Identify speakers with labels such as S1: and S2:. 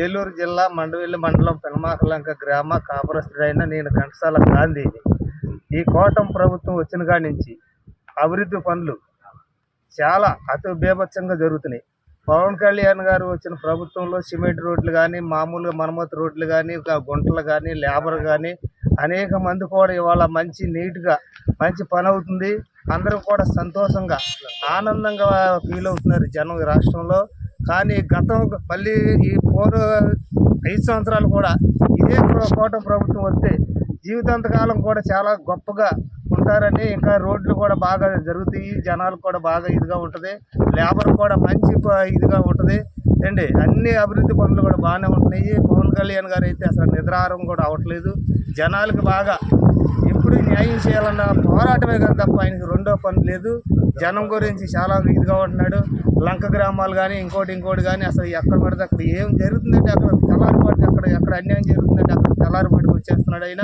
S1: ఏలూరు జిల్లా మండవెల్లి మండలం పెనమాకలంక గ్రామ కాపురస్తుడైన నేను ఘంటసాల గాంధీని. ఈ కూటమి ప్రభుత్వం వచ్చిన కాడి నుంచి అభివృద్ధి పనులు చాలా అతి బీభత్సంగా జరుగుతున్నాయి. పవన్ కళ్యాణ్ గారు వచ్చిన ప్రభుత్వంలో సిమెంట్ రోడ్లు కానీ, మామూలుగా మరమ్మతు రోడ్లు కానీ, గుంటలు కానీ, లేబర్ కానీ అనేక మంది కూడా ఇవాళ మంచి నీట్గా మంచి పని అవుతుంది. అందరూ కూడా సంతోషంగా ఆనందంగా ఫీల్ అవుతున్నారు జనం ఈ రాష్ట్రంలో. కానీ గతం మళ్ళీ ఈ 5 సంవత్సరాలు కూడా ఇదే కూటమి ప్రభుత్వం వస్తే జీవితాంతకాలం కూడా చాలా గొప్పగా ఉంటారని, ఇంకా రోడ్లు కూడా బాగా జరుగుతాయి, జనాలు కూడా బాగా ఇదిగా ఉంటుంది, లేబర్ కూడా మంచి ఇదిగా ఉంటుంది అండి. అన్ని అభివృద్ధి పనులు కూడా బాగానే ఉంటున్నాయి. పవన్ కళ్యాణ్ గారు అయితే అసలు నిద్రాహారం కూడా అవ్వట్లేదు. జనాలకు బాగా ఎప్పుడు న్యాయం చేయాలన్న పోరాటమే కదా తప్ప ఆయనకి రెండో పని లేదు. జనం గురించి చాలా ఇదిగా ఉంటున్నాడు. లంక గ్రామాలు కానీ ఇంకోటి కానీ అసలు ఎక్కడ పడితే అక్కడ ఏం జరుగుతుందంటే అక్కడ తెల్లారిపాటికి ఎక్కడ అన్యాయం జరుగుతుందంటే అక్కడ తెల్లారిపాటికి వచ్చేస్తున్నాడు ఆయన.